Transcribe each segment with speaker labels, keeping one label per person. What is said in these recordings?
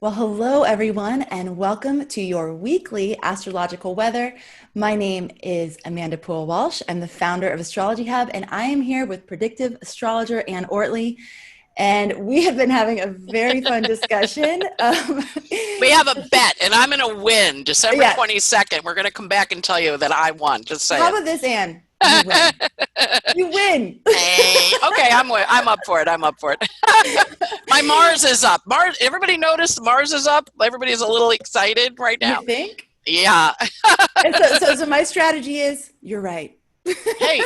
Speaker 1: Well, hello everyone, and welcome to your weekly astrological weather. My name is Amanda Poole Walsh. I'm the founder of Astrology Hub, and I am here with predictive astrologer Ann Ortley. And we have been having a very fun discussion.
Speaker 2: We have a bet, and I'm going to win December
Speaker 1: Yeah,
Speaker 2: 22nd. We're going to come back and tell you that I won. Just
Speaker 1: how
Speaker 2: saying.
Speaker 1: about this, Ann? You win. You win.
Speaker 2: Hey, okay, I'm up for it. I'm up for it. My Mars is up. Mars. Everybody noticed Mars is up. Everybody's a little excited right
Speaker 1: You
Speaker 2: now.
Speaker 1: think?
Speaker 2: Yeah.
Speaker 1: And so my strategy is, you're right.
Speaker 2: Hey,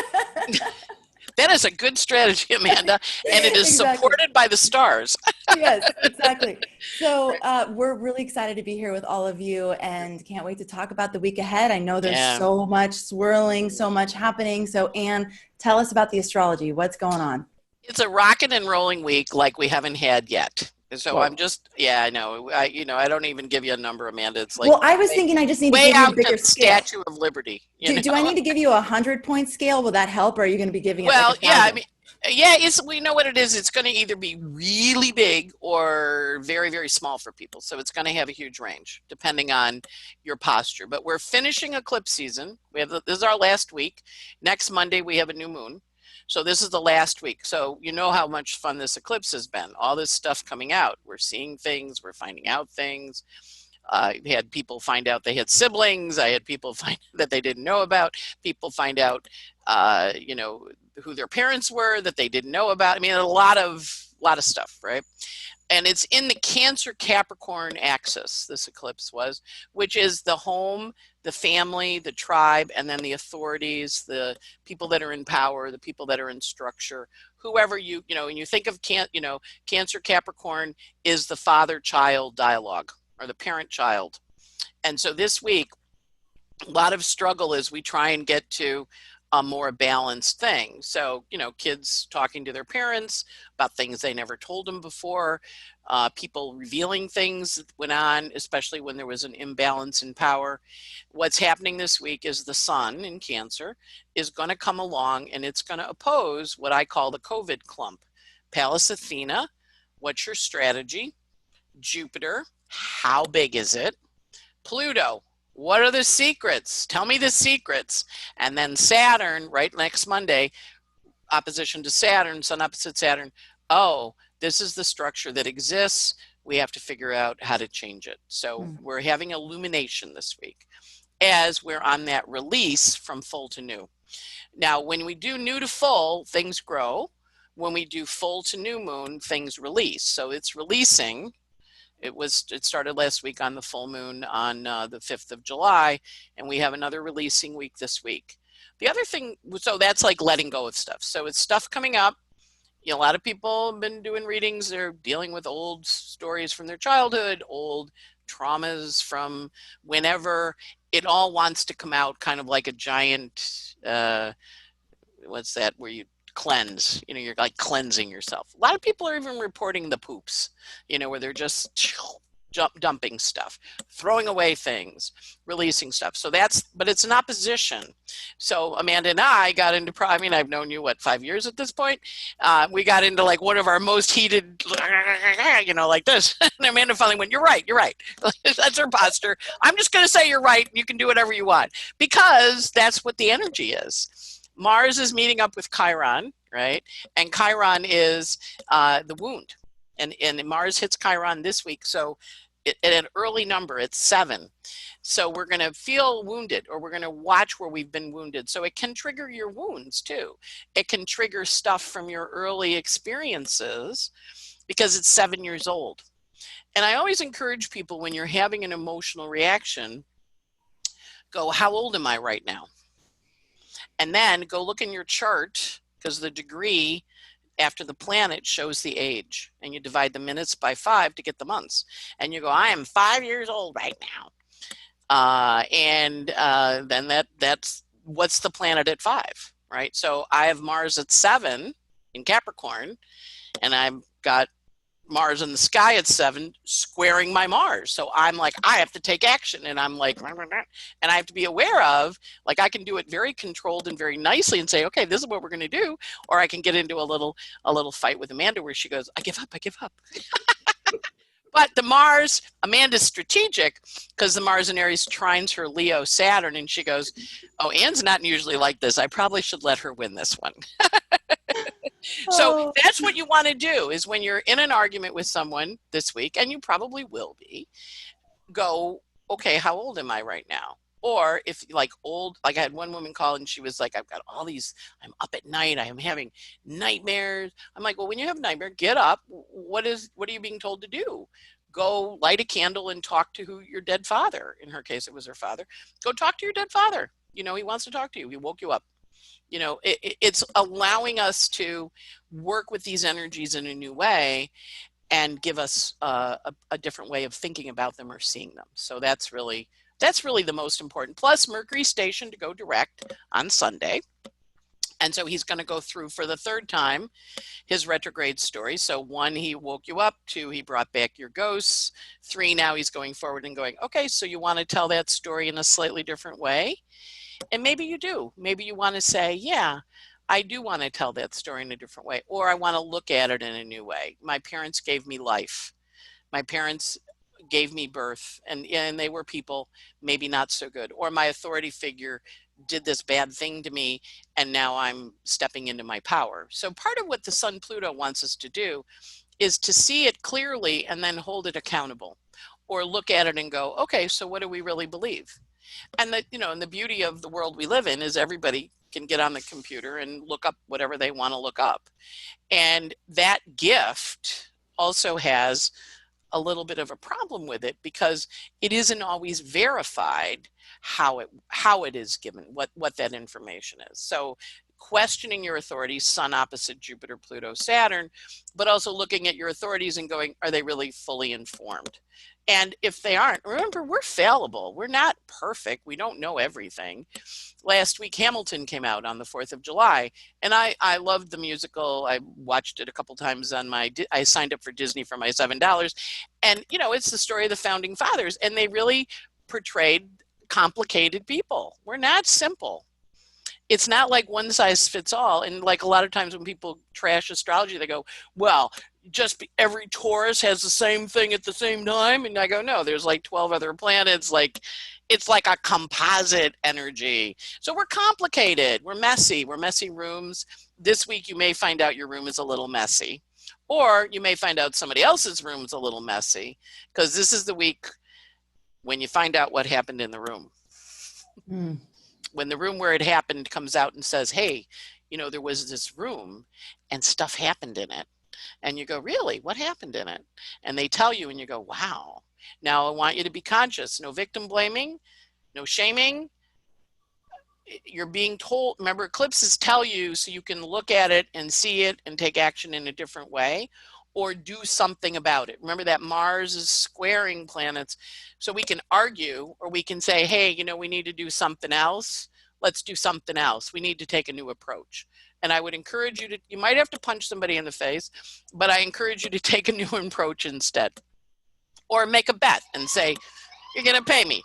Speaker 2: that is a good strategy, Amanda, and it is
Speaker 1: Exactly.
Speaker 2: supported by the stars.
Speaker 1: Yes, exactly. So we're really excited to be here with all of you and can't wait to talk about the week ahead. I know there's
Speaker 2: Yeah.
Speaker 1: so much swirling, so much happening. So Anne, tell us about the astrology. What's going on?
Speaker 2: It's a rocking and rolling week like we haven't had yet. So I'm
Speaker 1: Whoa.
Speaker 2: just, yeah, I know. I don't even give you a number, Amanda. It's like
Speaker 1: Well, I was thinking I just need to
Speaker 2: way
Speaker 1: give you a
Speaker 2: out to
Speaker 1: bigger
Speaker 2: the
Speaker 1: scale.
Speaker 2: Statue of Liberty, you
Speaker 1: Do I
Speaker 2: know?
Speaker 1: need to give you 100-point scale? Will that help? Or are you going to be giving it like a
Speaker 2: Well, yeah, I
Speaker 1: thousand?
Speaker 2: mean, yeah, we know what it is. It's going to either be really big or very, very small for people. So it's going to have a huge range depending on your posture. But we're finishing eclipse season. This is our last week. Next Monday we have a new moon. So this is the last week. So you know how much fun this eclipse has been. All this stuff coming out. We're seeing things. We're finding out things. I had people find out they had siblings. I had people find that they didn't know about. People find out, who their parents were that they didn't know about. I mean, a lot of stuff, right? And it's in the Cancer Capricorn axis. This eclipse was, which is the home, the family, the tribe, and then the authorities, the people that are in power, the people that are in structure. Whoever when you think of Cancer Capricorn is the father-child dialogue or the parent-child. And so this week, a lot of struggle as we try and get to a more balanced thing. So, kids talking to their parents about things they never told them before, people revealing things that went on, especially when there was an imbalance in power. What's happening this week is the sun in Cancer is going to come along and it's going to oppose what I call the COVID clump. Pallas Athena, what's your strategy? Jupiter, how big is it? Pluto, what are the secrets? Tell me the secrets. And then Saturn, right next Monday, opposition to Saturn, Sun opposite Saturn. Oh, this is the structure that exists. We have to figure out how to change it. So
Speaker 1: Hmm.
Speaker 2: we're having illumination this week as we're on that release from full to new. Now, when we do new to full, things grow. When we do full to new moon, things release. So it's releasing. It started last week on the full moon on the 5th of July, and we have another releasing week this week. The other thing, so that's like letting go of stuff. So it's stuff coming up. A lot of people have been doing readings. They're dealing with old stories from their childhood, old traumas from whenever. It all wants to come out kind of like a giant, what's that, where you cleanse, you're like cleansing yourself. A lot of people are even reporting the poops, where they're just dumping stuff, throwing away things, releasing stuff. So but it's an opposition. So Amanda and I got into, I've known you, 5 years at this point? We got into like one of our most heated, like this. And Amanda finally went, you're right. That's her posture. I'm just going to say you're right. You can do whatever you want because that's what the energy is. Mars is meeting up with Chiron, right? And Chiron is the wound. And Mars hits Chiron this week. So at an early number, it's 7. So we're going to feel wounded or we're going to watch where we've been wounded. So it can trigger your wounds too. It can trigger stuff from your early experiences because it's 7 years old. And I always encourage people when you're having an emotional reaction, go, how old am I right now? And then go look in your chart because the degree after the planet shows the age, and you divide the minutes by 5 to get the months. And you go, I am 5 years old right now. Then that's what's the planet at 5, right? So I have Mars at 7 in Capricorn, and I've got Mars in the sky at 7 squaring my Mars. So I'm like, I have to take action. And I'm like, and I have to be aware of, like, I can do it very controlled and very nicely and say, okay, this is what we're going to do. Or I can get into a little fight with Amanda where she goes, I give up. But the Mars, Amanda's strategic because the Mars in Aries trines her Leo Saturn, and she goes, oh, Anne's not usually like this. I probably should let her win this one. So
Speaker 1: Oh.
Speaker 2: that's what you want to do is when you're in an argument with someone this week, and you probably will be, go, okay, how old am I right now? Or if like old, like I had one woman call and she was like, I've got all these, I'm up at night, I am having nightmares. I'm like, well, when you have nightmare, get up. What are you being told to do? Go light a candle and talk to your dead father. In her case, it was her father. Go talk to your dead father. You know, he wants to talk to you. He woke you up. You know, it's allowing us to work with these energies in a new way and give us a different way of thinking about them or seeing them. So that's really the most important. Plus, Mercury's stationed to go direct on Sunday. And so he's going to go through for the third time his retrograde story. So 1, he woke you up. 2, he brought back your ghosts. 3, now he's going forward and going, okay, so you want to tell that story in a slightly different way? And maybe you do. Maybe you want to say, yeah, I do want to tell that story in a different way, or I want to look at it in a new way. My parents gave me life. My parents gave me birth, and they were people maybe not so good. Or my authority figure did this bad thing to me, and now I'm stepping into my power. So part of what the Sun Pluto wants us to do is to see it clearly and then hold it accountable, or look at it and go, okay, so what do we really believe? And and the beauty of the world we live in is everybody can get on the computer and look up whatever they want to look up. And that gift also has a little bit of a problem with it because it isn't always verified how it is given, what that information is. So questioning your authorities, Sun opposite Jupiter, Pluto, Saturn, but also looking at your authorities and going, are they really fully informed? And if they aren't, remember, we're fallible. We're not perfect. We don't know everything. Last week, Hamilton came out on the 4th of July, and I loved the musical. I watched it a couple times I signed up for Disney for my $7. And, it's the story of the founding fathers, and they really portrayed complicated people. We're not simple. It's not like one size fits all. And like a lot of times when people trash astrology, they go, well, every Taurus has the same thing at the same time. And I go, no, there's like 12 other planets. Like it's like a composite energy. So we're complicated. We're messy rooms. This week, you may find out your room is a little messy, or you may find out somebody else's room is a little messy, because this is the week when you find out what happened in the room. Mm. When the room where it happened comes out and says, hey, there was this room and stuff happened in it. And you go, really? What happened in it? And they tell you and you go, wow. Now I want you to be conscious. No victim blaming, no shaming. You're being told, remember, eclipses tell you so you can look at it and see it and take action in a different way, or do something about it. Remember that Mars is squaring planets. So we can argue, or we can say, hey, we need to do something else. Let's do something else. We need to take a new approach. And I would encourage you might have to punch somebody in the face, but I encourage you to take a new approach instead. Or make a bet and say, you're going to pay me.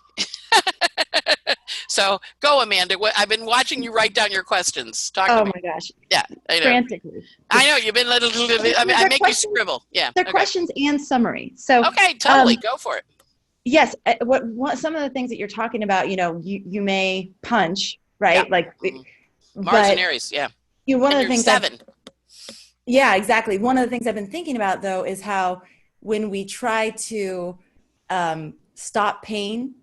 Speaker 2: So go, Amanda. I've been watching you write down your questions. Talk to me.
Speaker 1: Oh my gosh.
Speaker 2: Yeah. I know.
Speaker 1: Frantically.
Speaker 2: I know you've been I make you scribble. Yeah.
Speaker 1: They're questions and summary. So
Speaker 2: okay, totally. Go for it.
Speaker 1: Yes. What some of the things that you're talking about, you may punch, right?
Speaker 2: Yeah.
Speaker 1: Like
Speaker 2: Mars and Aries. Yeah.
Speaker 1: One of the things
Speaker 2: 7.
Speaker 1: Yeah, exactly. One of the things I've been thinking about though is how when we try to stop pain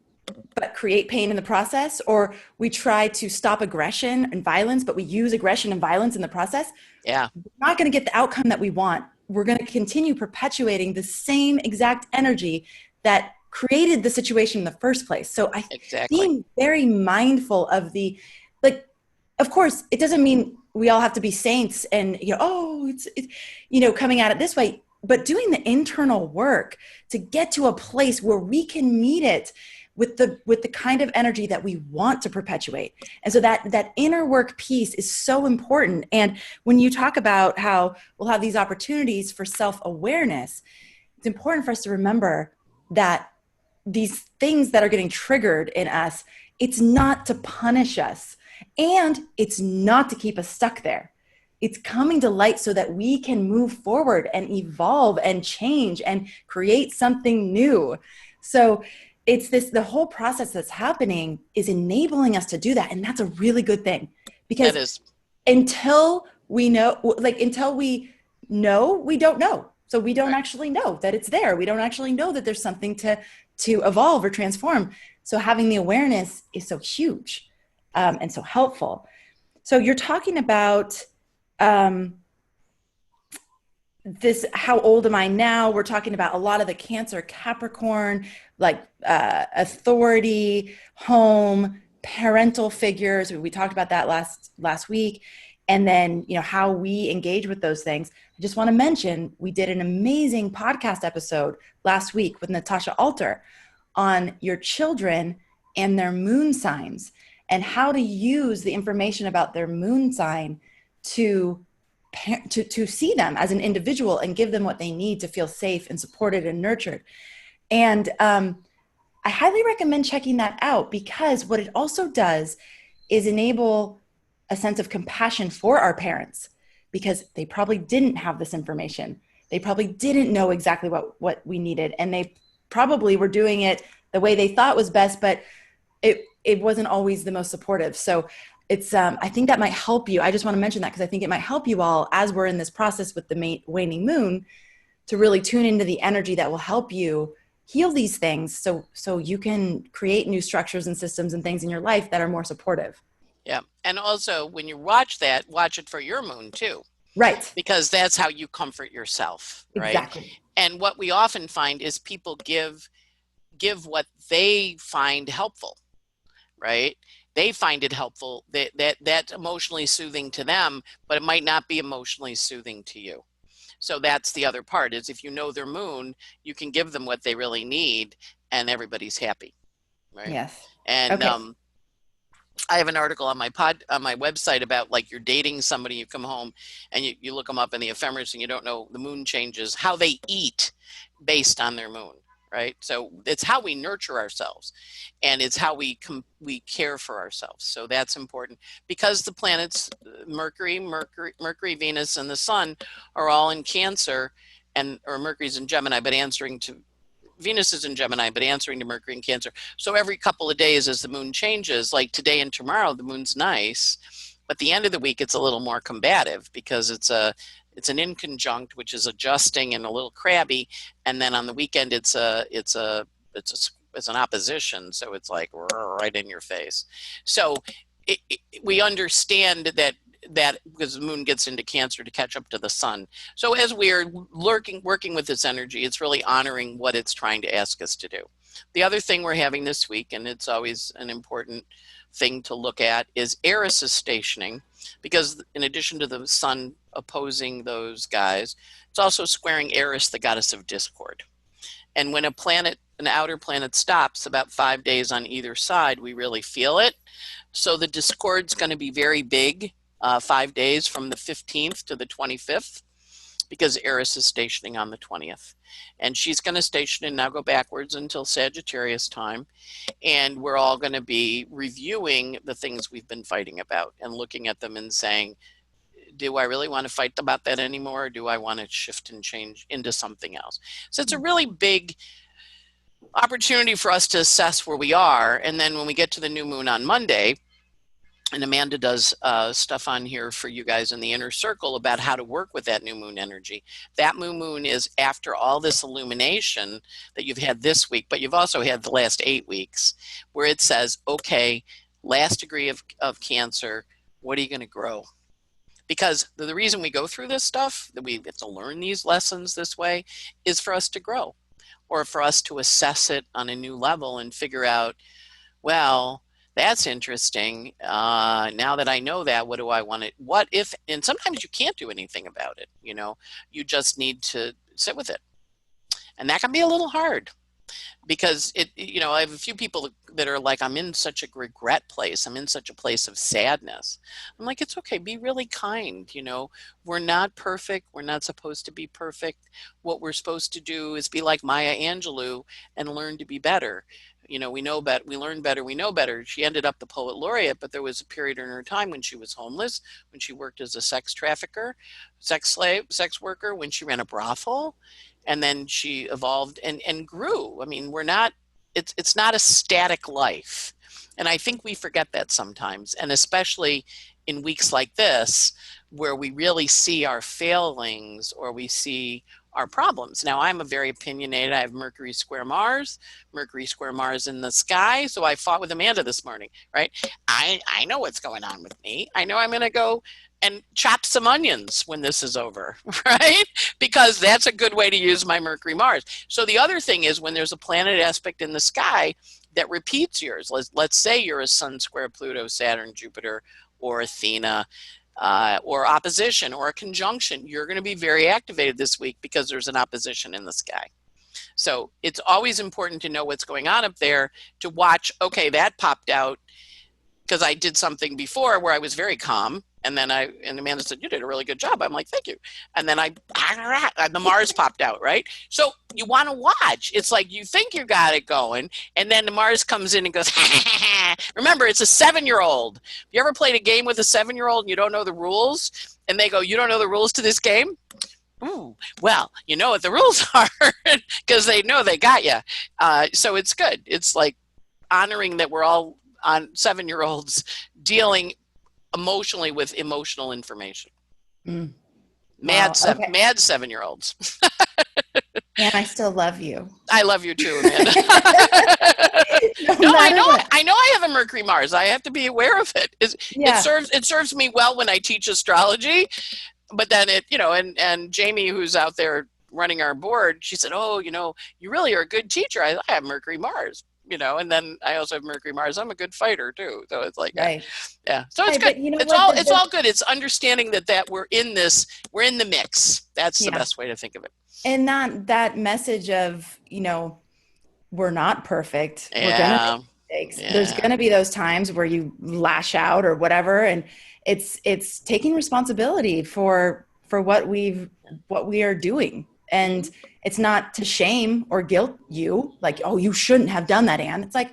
Speaker 1: but create pain in the process, or we try to stop aggression and violence, but we use aggression and violence in the process, we're not going to get the outcome that we want. We're going to continue perpetuating the same exact energy that created the situation in the first place. So I being very mindful of of course, it doesn't mean we all have to be saints and, it's coming at it this way, but doing the internal work to get to a place where we can meet it with the kind of energy that we want to perpetuate. And so that inner work piece is so important. And when you talk about how we'll have these opportunities for self-awareness, it's important for us to remember that these things that are getting triggered in us, it's not to punish us and it's not to keep us stuck there. it's coming to light so that we can move forward and evolve and change and create something new. So it's the whole process that's happening is enabling us to do that. And that's a really good thing, because
Speaker 2: That is.
Speaker 1: until we know, until we know, we don't know. So we don't
Speaker 2: Right.
Speaker 1: actually know that it's there. We don't actually know that there's something to evolve or transform. So having the awareness is so huge, and so helpful. So you're talking about this, how old am I now? We're talking about a lot of the Cancer Capricorn, like authority, home, parental figures. We talked about that last week. And then, how we engage with those things. I just want to mention, we did an amazing podcast episode last week with Natasha Alter on your children and their moon signs, and how to use the information about their moon sign to see them as an individual and give them what they need to feel safe and supported and nurtured. And I highly recommend checking that out, because what it also does is enable a sense of compassion for our parents, because they probably didn't have this information. They probably didn't know exactly what we needed. And they probably were doing it the way they thought was best, but it wasn't always the most supportive. So it's, I think that might help you. I just want to mention that because I think it might help you all as we're in this process with the waning moon, to really tune into the energy that will help you heal these things, so you can create new structures and systems and things in your life that are more supportive.
Speaker 2: Yeah. And also, when you watch that, watch it for your moon too,
Speaker 1: Right.
Speaker 2: because that's how you comfort yourself, right?
Speaker 1: Exactly.
Speaker 2: And what we often find is people give what they find helpful, right? They find it helpful, that's emotionally soothing to them, but it might not be emotionally soothing to you. So that's the other part, is if you know their moon, you can give them what they really need and everybody's happy, right?
Speaker 1: Yes.
Speaker 2: And
Speaker 1: Okay.
Speaker 2: I have an article on my website about, like, you're dating somebody, you come home and you look them up in the ephemeris and you don't know the moon changes, how they eat based on their moon, right? So it's how we nurture ourselves, and it's how we care for ourselves. So that's important, because the planets, Mercury, Venus, and the Sun are all in Cancer, or Mercury's in Gemini, but answering to Venus is in Gemini, but answering to Mercury in Cancer. So every couple of days as the moon changes, like today and tomorrow, the moon's nice, but the end of the week it's a little more combative, because it's an inconjunct, which is adjusting and a little crabby, and then on the weekend it's an opposition, so it's like right in your face. So we understand that because the moon gets into Cancer to catch up to the Sun. So as we're working with this energy, it's really honoring what it's trying to ask us to do. The other thing we're having this week, and it's always an important thing to look at, is Eris is stationing, because in addition to the Sun opposing those guys, it's also squaring Eris, the goddess of discord. And when an outer planet stops about 5 days on either side, we really feel it. So the discord's going to be very big, 5 days from the 15th to the 25th, because Eris is stationing on the 20th. And she's going to station and now go backwards until Sagittarius time. And we're all going to be reviewing the things we've been fighting about and looking at them and saying, do I really want to fight about that anymore? Or do I want to shift and change into something else? So it's a really big opportunity for us to assess where we are. And then when we get to the new moon on Monday, and Amanda does stuff on here for you guys in the inner circle about how to work with that new moon energy. That new moon is after all this illumination that you've had this week, but you've also had the last 8 weeks, where it says, okay, last degree of Cancer, what are you going to grow? Because the reason we go through this stuff, that we get to learn these lessons this way, is for us to grow, or for us to assess it on a new level and figure out, well, that's interesting. Now that I know that, what do I want to, what if, and sometimes you can't do anything about it. You just need to sit with it. And that can be a little hard, because I have a few people that are like, I'm in such a regret place. I'm in such a place of sadness. I'm like, it's okay. Be really kind. We're not perfect. We're not supposed to be perfect. What we're supposed to do is be like Maya Angelou and learn to be better. we know better, we learn better, we know better. She ended up the poet laureate, but there was a period in her time when she was homeless, when she worked as a sex trafficker, sex slave, sex worker, when she ran a brothel, and then she evolved and grew. I mean, it's not a static life. And I think we forget that sometimes, and especially in weeks like this, where we really see our failings or we see our problems. Now, I'm a very opinionated. I have Mercury square Mars in the sky. So I fought with Amanda this morning, right? I know what's going on with me. I know I'm going to go and chop some onions when this is over, right? Because that's a good way to use my Mercury Mars. So the other thing is when there's a planet aspect in the sky that repeats yours, let's say you're a Sun square Pluto, Saturn, Jupiter, or Athena, or opposition or a conjunction, you're going to be very activated this week because there's an opposition in the sky. So it's always important to know what's going on up there, to watch, okay, that popped out because I did something before where I was very calm. And then Amanda said, you did a really good job. I'm like, thank you. And then and the Mars popped out, right? So you want to watch. It's like you think you got it going, and then the Mars comes in and goes, remember, it's a 7-year-old. You ever played a game with a 7-year-old and you don't know the rules? And they go, you don't know the rules to this game? Ooh, well, you know what the rules are because they know they got you. So it's good. It's like honoring that we're all on 7-year-olds dealing emotionally with emotional information.
Speaker 1: Mm.
Speaker 2: Mad
Speaker 1: Wow. Okay.
Speaker 2: 7-year-olds.
Speaker 1: And I still love you.
Speaker 2: I love you too, Amanda. No, I know I have a Mercury Mars. I have to be aware of it. It serves me well when I teach astrology, but then and Jamie, who's out there running our board, she said, oh, you really are a good teacher. I have Mercury Mars. And then I also have Mercury Mars. I'm a good fighter too. So it's like,
Speaker 1: right.
Speaker 2: Yeah. So it's good. It's all good. It's understanding that we're in the mix. That's the best way to think of it.
Speaker 1: And that message of, we're not perfect.
Speaker 2: Yeah.
Speaker 1: We're going to make mistakes. Yeah. There's going to be those times where you lash out or whatever. And it's taking responsibility for what we are doing. And it's not to shame or guilt you, like, oh, you shouldn't have done that, Anne. It's like,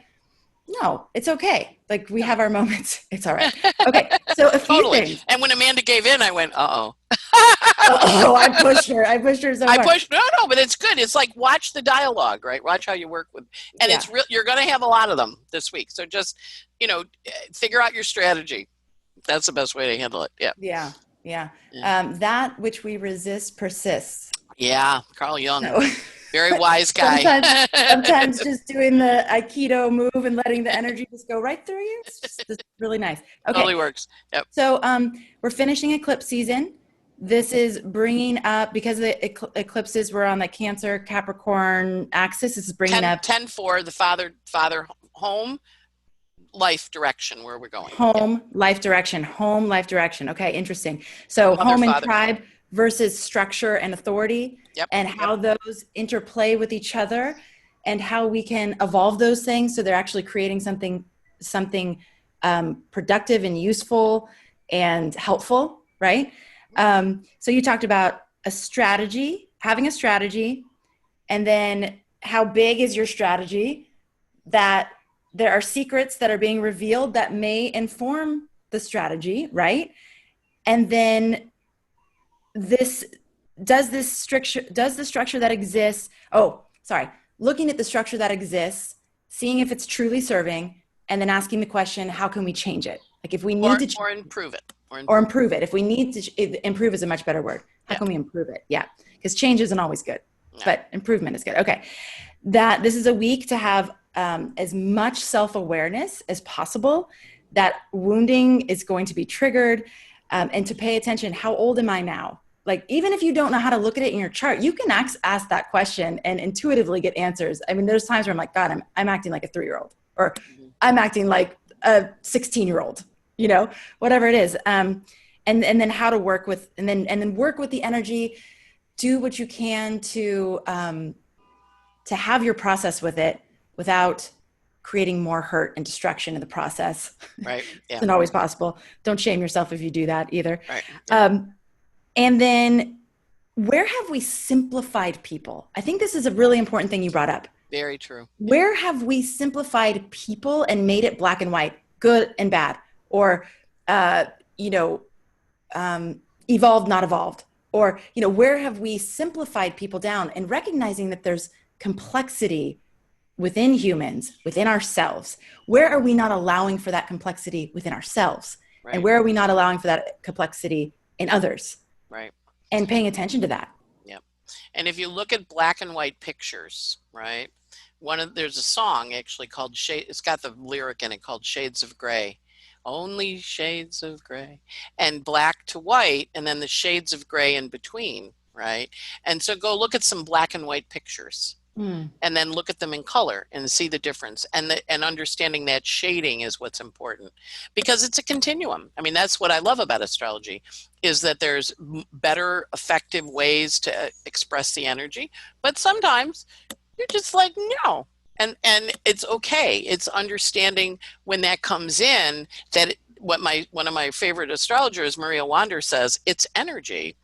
Speaker 1: no, it's okay. Like, we have our moments. It's all right. Okay, so a few things.
Speaker 2: And when Amanda gave in, I went, uh-oh.
Speaker 1: Uh-oh, I pushed her so hard.
Speaker 2: No, but it's good. It's like, watch the dialogue, right? Watch how you work with, and it's real. You're going to have a lot of them this week. So just, figure out your strategy. That's the best way to handle it. Yeah.
Speaker 1: Yeah. That which we resist persists. Yeah,
Speaker 2: Carl Jung, very wise guy.
Speaker 1: Sometimes just doing the Aikido move and letting the energy just go right through you. It's really nice. Okay.
Speaker 2: Totally works. Yep.
Speaker 1: So we're finishing eclipse season. This is bringing up, because the eclipses were on the Cancer Capricorn axis. This is bringing up
Speaker 2: 10-4, the father home life direction, where we're going.
Speaker 1: Home life direction. Okay, interesting. So home and tribe versus structure and authority, and how those interplay with each other, and how we can evolve those things so they're actually creating something productive and useful and helpful, right? So you talked about having a strategy, and then how big is your strategy, that there are secrets that are being revealed that may inform the strategy, right? And then does the structure that exists, looking at the structure that exists, seeing if it's truly serving, and then asking the question, how can we change it? Like, if we need
Speaker 2: or improve it.
Speaker 1: Or improve it. If we need to, improve is a much better word. How can we improve it? Yeah, because change isn't always good, but improvement is good. Okay, this is a week to have as much self-awareness as possible, that wounding is going to be triggered, and to pay attention, how old am I now? Like, even if you don't know how to look at it in your chart, you can ask that question and intuitively get answers. I mean, there's times where I'm like, God, I'm acting like a 3-year-old, or I'm acting like a 16-year-old, whatever it is. And then how to work with, and then work with the energy, do what you can to have your process with it without creating more hurt and destruction in the process.
Speaker 2: Right. Yeah.
Speaker 1: It's not always possible. Don't shame yourself if you do that either.
Speaker 2: Right. Yeah.
Speaker 1: And then, where have we simplified people? I think this is a really important thing you brought up.
Speaker 2: Very true.
Speaker 1: Where have we simplified people and made it black and white, good and bad, or uh, you know, evolved, not evolved, or where have we simplified people down and recognizing that there's complexity within humans, within ourselves? Where are we not allowing for that complexity within ourselves?
Speaker 2: Right.
Speaker 1: And where are we not allowing for that complexity in others?
Speaker 2: Right.
Speaker 1: And paying attention to that.
Speaker 2: Yep. And if you look at black and white pictures, right? There's a song actually called it's got the lyric in it called Shades of Gray. Only shades of gray, and black to white, and then the shades of gray in between, right? And so go look at some black and white pictures, and then look at them in color and see the difference. And understanding that shading is what's important, because it's a continuum. I mean, that's what I love about astrology, is that there's better, effective ways to express the energy, but sometimes you're just like, no. And it's okay. It's understanding when that comes in that one of my favorite astrologers, Maria Wander, says, it's energy.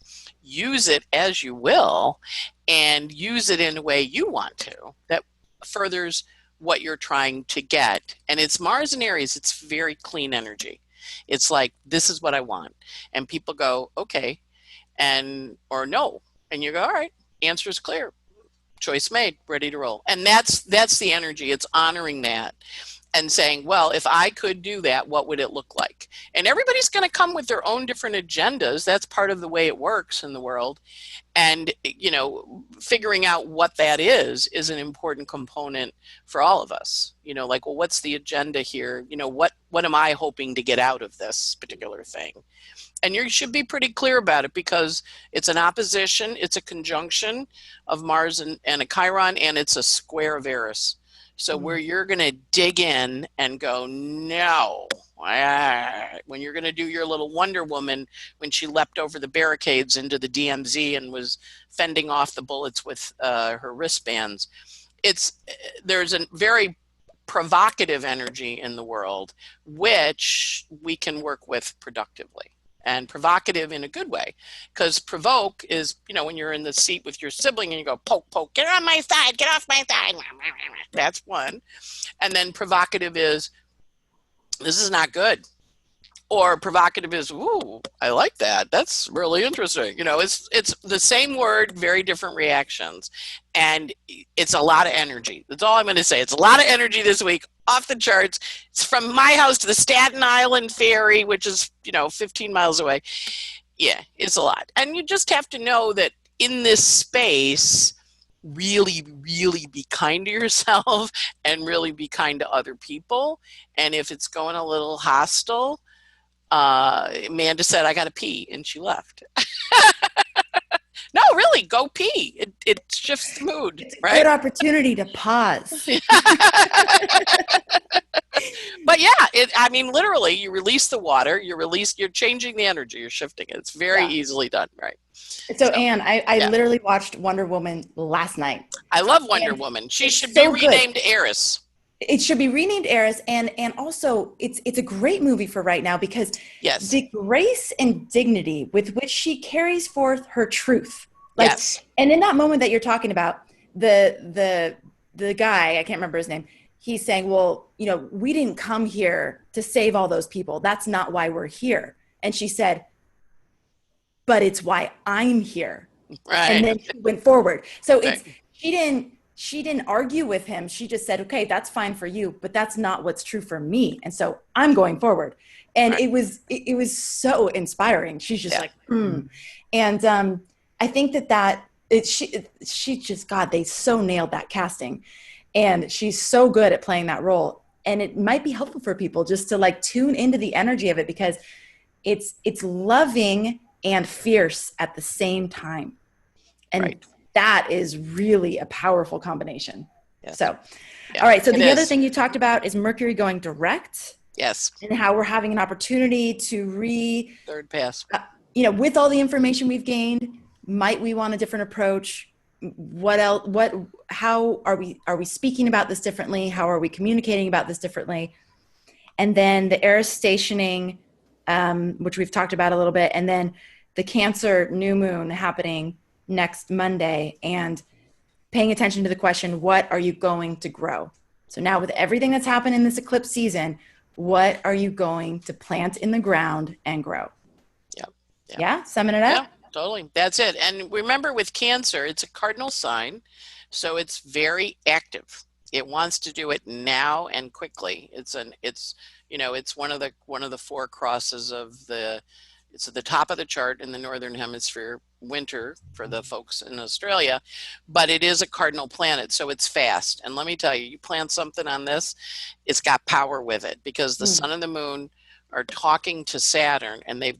Speaker 2: Use it as you will, and use it in a way you want to that furthers what you're trying to get. And it's Mars and Aries. It's very clean energy. It's like, this is what I want. And people go, okay, or no. And you go, all right, answer is clear. Choice made, ready to roll. And that's the energy. It's honoring that and saying, well, if I could do that, what would it look like? And everybody's going to come with their own different agendas. That's part of the way it works in the world. And, figuring out what that is an important component for all of us. Like, well, what's the agenda here? What am I hoping to get out of this particular thing? And you should be pretty clear about it, because it's an opposition, it's a conjunction of Mars and a Chiron, and it's a square of Eris. So where you're going to dig in and go, no, when you're going to do your little Wonder Woman, when she leapt over the barricades into the DMZ and was fending off the bullets with her wristbands, there's a very provocative energy in the world, which we can work with productively. And provocative in a good way, because provoke is, when you're in the seat with your sibling and you go, poke, poke, get on my side, get off my side. That's one. And then provocative is, this is not good. Or provocative is, ooh, I like that. That's really interesting. It's the same word, very different reactions. And it's a lot of energy. That's all I'm going to say. It's a lot of energy this week, off the charts. It's from my house to the Staten Island ferry, which is, 15 miles away. Yeah, it's a lot. And you just have to know that in this space, really, really be kind to yourself and really be kind to other people. And if it's going a little hostile, Amanda said, I got to pee, and she left. No, really, go pee. It shifts the mood.
Speaker 1: It's a
Speaker 2: right?
Speaker 1: Good opportunity to pause.
Speaker 2: But yeah, literally, you release the water, you're changing the energy, you're shifting it. It's very easily done, right?
Speaker 1: So Anne, I literally watched Wonder Woman last night.
Speaker 2: I love Wonder Woman. She should be renamed Eris.
Speaker 1: It should be renamed Eris, and also it's a great movie for right now, because the grace and dignity with which she carries forth her truth. And in that moment that you're talking about, the guy, I can't remember his name, he's saying, well, we didn't come here to save all those people. That's not why we're here. And she said, but it's why I'm here. Right. And then she went forward. So she didn't argue with him. She just said, okay, that's fine for you, but that's not what's true for me. And so I'm going forward. And it was so inspiring. She's just like, And I think she just, God, they so nailed that casting. And she's so good at playing that role. And it might be helpful for people just to tune into the energy of it, because it's loving and fierce at the same time. And that is really a powerful combination. Yes. So, all right. So the other thing you talked about is Mercury going direct.
Speaker 2: Yes.
Speaker 1: And how we're having an opportunity to
Speaker 2: third pass.
Speaker 1: With all the information we've gained, might we want a different approach? What else? How are we speaking about this differently? How are we communicating about this differently? And then the Eris stationing, which we've talked about a little bit, and then the Cancer new moon happening next Monday, and paying attention to the question, what are you going to grow? So now with everything that's happened in this eclipse season, what are you going to plant in the ground and grow?
Speaker 2: Yep. Yep.
Speaker 1: Yeah, summing it
Speaker 2: Yeah,
Speaker 1: up.
Speaker 2: totally. That's it. And remember with Cancer, it's a cardinal sign, so it's very active. It wants to do it now and quickly. It's one of the four crosses of it's at the top of the chart in the northern hemisphere, winter for the folks in Australia, but it is a cardinal planet, so it's fast. And let me tell you, you plant something on this, it's got power with it because the sun and the moon are talking to Saturn, and they're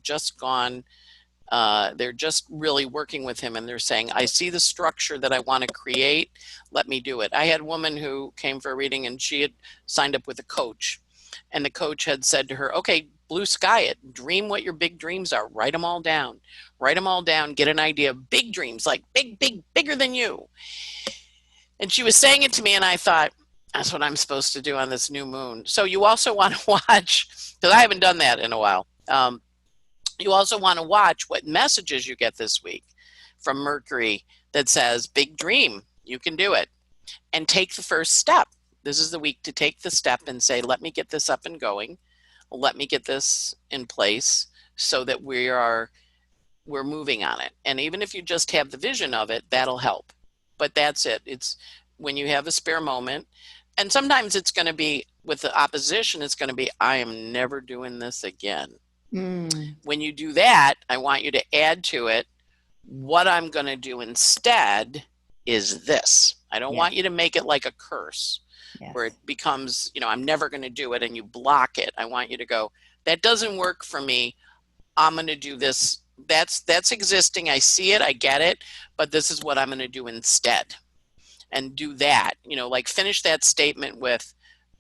Speaker 2: just really working with him, and they're saying, I see the structure that I want to create. Let me do it. I had a woman who came for a reading, and she had signed up with a coach, and the coach had said to her, okay, blue sky it, dream what your big dreams are, write them all down, get an idea of big dreams, like bigger than you. And she was saying it to me, and I thought, that's what I'm supposed to do on this new moon. So you also want to watch, because I haven't done that in a while. You also want to watch what messages you get this week from Mercury that says, big dream, you can do it. And take the first step. This is the week to take the step and say, let me get this up and going. Let me get this in place so that we're moving on it. And even if you just have the vision of it, that'll help. But that's it. It's when you have a spare moment. And sometimes it's going to be, with the opposition, it's going to be, I am never doing this again. When you do that, I want you to add to it, what I'm going to do instead is this. I don't want you to make it like a curse where it becomes, I'm never going to do it and you block it. I want you to go, that doesn't work for me. I'm going to do this. That's existing. I see it. I get it. But this is what I'm going to do instead. And do that, like finish that statement with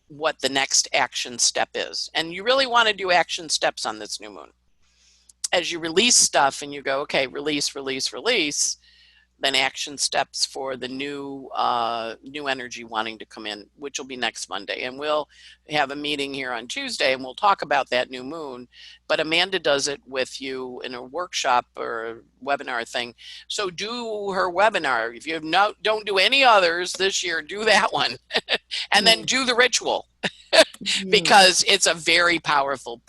Speaker 2: what the next action step is. And you really want to do action steps on this new moon. As you release stuff and you go, okay, release, then action steps for the new energy wanting to come in, which will be next Monday. And we'll have a meeting here on Tuesday and we'll talk about that new moon. But Amanda does it with you in a workshop or a webinar thing. So do her webinar. If you don't do any others this year, do that one. And then do the ritual. Because it's a very powerful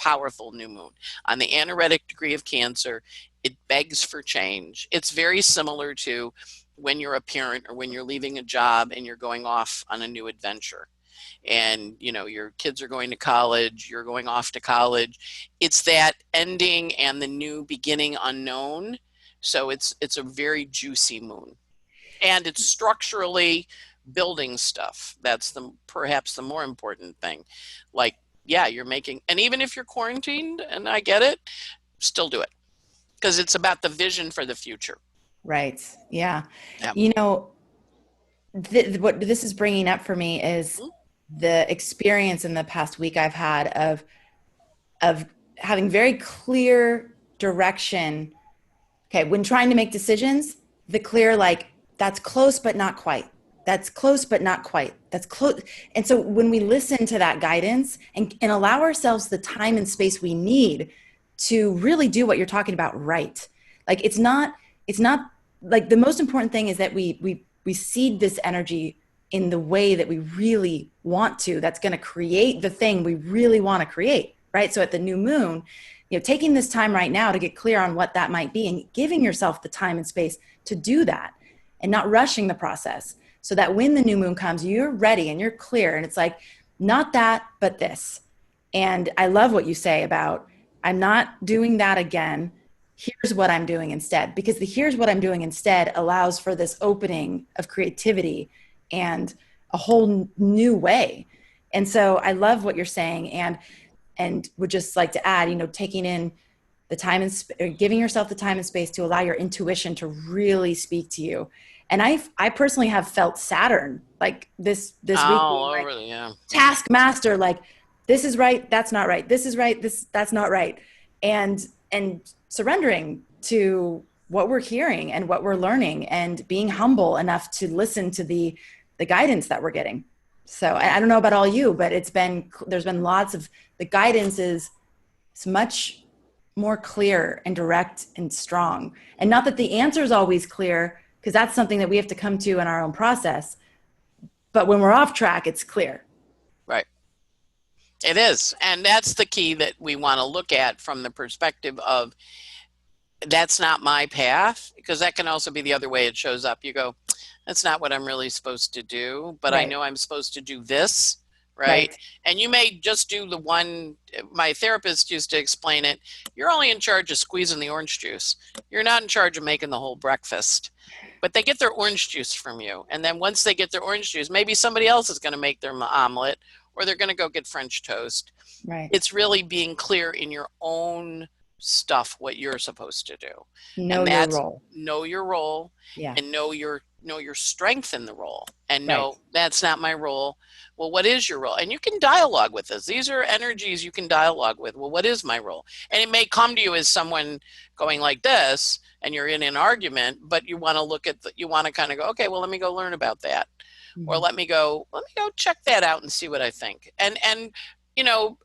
Speaker 2: new moon. On the anaretic degree of Cancer, it begs for change. It's very similar to when you're a parent or when you're leaving a job and you're going off on a new adventure. And, your kids are going to college, you're going off to college. It's that ending and the new beginning unknown. So it's a very juicy moon. And it's structurally building stuff. That's perhaps the more important thing. Like, you're making, and even if you're quarantined, and I get it, still do it. Because it's about the vision for the future.
Speaker 1: Right. Yeah. What this is bringing up for me is the experience in the past week I've had of having very clear direction. Okay. When trying to make decisions, the clear, like, that's close, but not quite. That's close, but not quite. That's close. And so when we listen to that guidance and allow ourselves the time and space we need to really do what you're talking about, right? Like, it's not like, the most important thing is that we seed this energy in the way that we really want to, that's going to create the thing we really want to create, right? So at the new moon, taking this time right now to get clear on what that might be and giving yourself the time and space to do that and not rushing the process, so that when the new moon comes, you're ready and you're clear. And it's like, not that, but this. And I love what you say about, I'm not doing that again. Here's what I'm doing instead. Because the here's what I'm doing instead allows for this opening of creativity and a whole new way. And so I love what you're saying, and would just like to add, taking in the time and giving yourself the time and space to allow your intuition to really speak to you. And I personally have felt Saturn like this week. Like,
Speaker 2: really, yeah.
Speaker 1: Taskmaster, like, this is right, that's not right. This is right, that's not right. And surrendering to what we're hearing and what we're learning, and being humble enough to listen to the guidance that we're getting. So I don't know about all you, but there's been lots of, the guidance is much more clear and direct and strong. And not that the answer is always clear, because that's something that we have to come to in our own process. But when we're off track, it's clear.
Speaker 2: Right. It is. And that's the key that we want to look at from the perspective of that's not my path, because that can also be the other way it shows up. You go, that's not what I'm really supposed to do, but I know I'm supposed to do this, right? And you may just do the one. My therapist used to explain it. You're only in charge of squeezing the orange juice. You're not in charge of making the whole breakfast. But they get their orange juice from you. And then once they get their orange juice, maybe somebody else is going to make their omelet, or they're going to go get French toast.
Speaker 1: Right.
Speaker 2: It's really being clear in your own stuff what you're supposed to do.
Speaker 1: Know your role.
Speaker 2: Know your role.
Speaker 1: Yeah.
Speaker 2: And know your strength in the role. And no, that's not my role. Well, what is your role? And you can dialogue with this. These are energies you can dialogue with. Well, what is my role? And it may come to you as someone going like this, and you're in an argument, but you want to look at you want to kind of go, okay, well, let me go learn about that. Or let me go check that out and see what I think. And you know,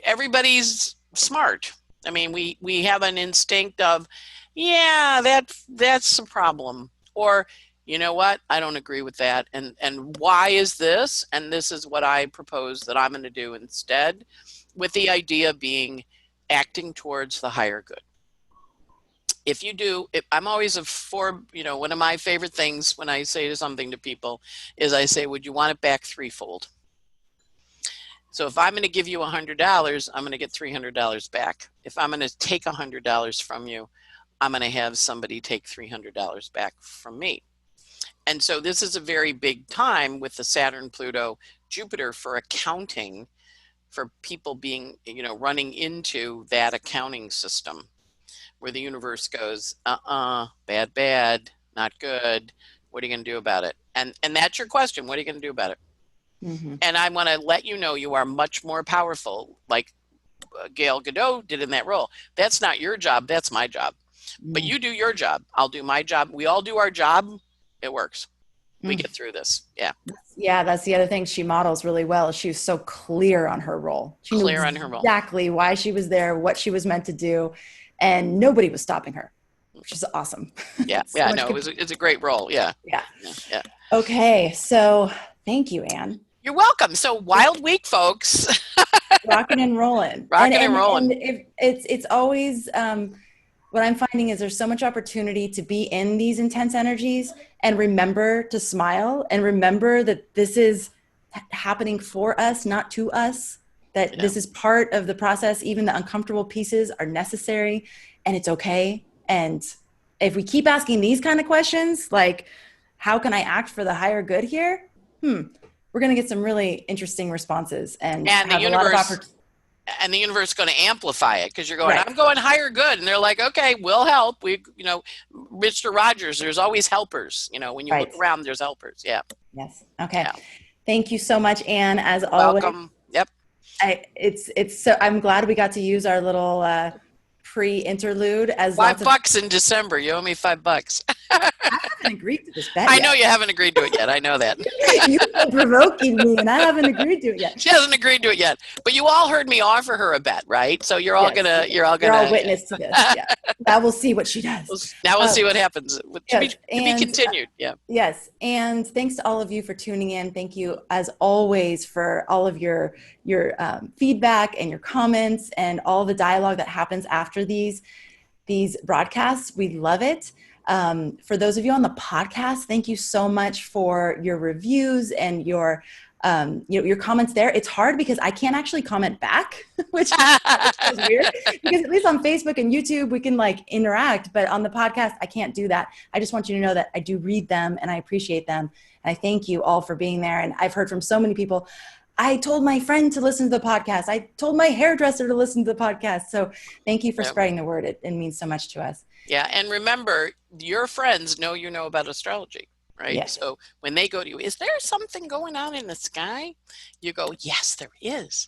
Speaker 2: everybody's smart. I mean, we have an instinct of, yeah, that's a problem. Or, you know what, I don't agree with that. And why is this? And this is what I propose that I'm going to do instead, with the idea being acting towards the higher good. If you do, I'm always one of my favorite things when I say something to people is I say, would you want it back threefold? So if I'm going to give you $100, I'm going to get $300 back. If I'm going to take $100 from you, I'm going to have somebody take $300 back from me. And so this is a very big time with the Saturn, Pluto, Jupiter for accounting, for people being, running into that accounting system where the universe goes, bad, not good. What are you going to do about it? And that's your question. What are you going to do about it? Mm-hmm. And I want to let you know you are much more powerful, like Gal Gadot did in that role. That's not your job. That's my job. Mm-hmm. But you do your job. I'll do my job. We all do our job. It works. We get through this. Yeah.
Speaker 1: Yeah. That's the other thing she models really well. She was so clear on her role. She knew exactly why she was there, what she was meant to do. And nobody was stopping her, which is awesome.
Speaker 2: Yeah. Yeah. No, it's a great role. Yeah.
Speaker 1: Yeah. Okay. So thank you, Anne.
Speaker 2: You're welcome. So wild week, folks.
Speaker 1: Rocking and rolling. And it's always, what I'm finding is there's so much opportunity to be in these intense energies and remember to smile and remember that this is happening for us, not to us, that this is part of the process. Even the uncomfortable pieces are necessary and it's okay. And if we keep asking these kind of questions, like, how can I act for the higher good here? We're going to get some really interesting responses and have a lot of opportunities.
Speaker 2: And the universe is going to amplify it because you're going, I'm going higher good. And they're like, okay, we'll help. Mr. Rogers, there's always helpers. When you look around, there's helpers. Yeah.
Speaker 1: Yes. Okay. Yeah. Thank you so much, Anne, as always.
Speaker 2: Welcome. Yep.
Speaker 1: I'm glad we got to use our little pre-interlude as
Speaker 2: $5 in December. You owe me $5.
Speaker 1: I haven't agreed to this bet
Speaker 2: I know you haven't agreed to it yet. I know that.
Speaker 1: You've been provoking me, and I haven't agreed to it yet.
Speaker 2: She hasn't agreed to it yet. But you all heard me offer her a bet, right? So you're all
Speaker 1: you're all witness to this. Yeah. Now we'll see what she does.
Speaker 2: Now we'll see what happens. To be continued. Yeah.
Speaker 1: Yes. And thanks to all of you for tuning in. Thank you, as always, for all of your feedback and your comments and all the dialogue that happens after these broadcasts. We love it. For those of you on the podcast, thank you so much for your reviews and your comments there. It's hard because I can't actually comment back, which is weird because at least on Facebook and YouTube, we can interact, but on the podcast, I can't do that. I just want you to know that I do read them and I appreciate them. And I thank you all for being there. And I've heard from so many people. I told my friend to listen to the podcast. I told my hairdresser to listen to the podcast. So thank you for spreading the word. It means so much to us.
Speaker 2: Yeah. And remember, your friends know you know about astrology, right?
Speaker 1: Yes.
Speaker 2: So when they go to you, is there something going on in the sky? You go, yes, there is.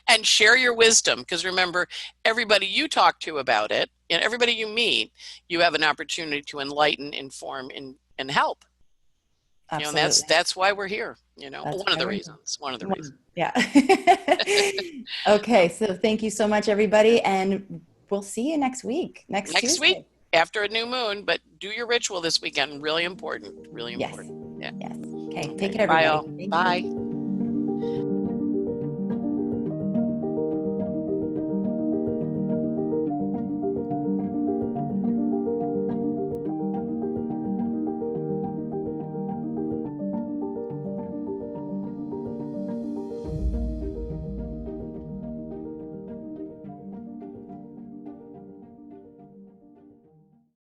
Speaker 2: And share your wisdom. Because remember, everybody you talk to about it, and everybody you meet, you have an opportunity to enlighten, inform, and help.
Speaker 1: Absolutely.
Speaker 2: And that's why we're here. One of the reasons.
Speaker 1: Yeah. Okay. So thank you so much, everybody. And we'll see you next week. Next Tuesday.
Speaker 2: Week. after a new moon, but do your ritual this weekend. Really important. Really
Speaker 1: Yes.
Speaker 2: important. Yeah.
Speaker 1: Yes. Okay. Take
Speaker 2: Okay.
Speaker 1: care,
Speaker 2: Bye
Speaker 1: everybody.
Speaker 2: all.
Speaker 1: Thank you.
Speaker 2: Bye.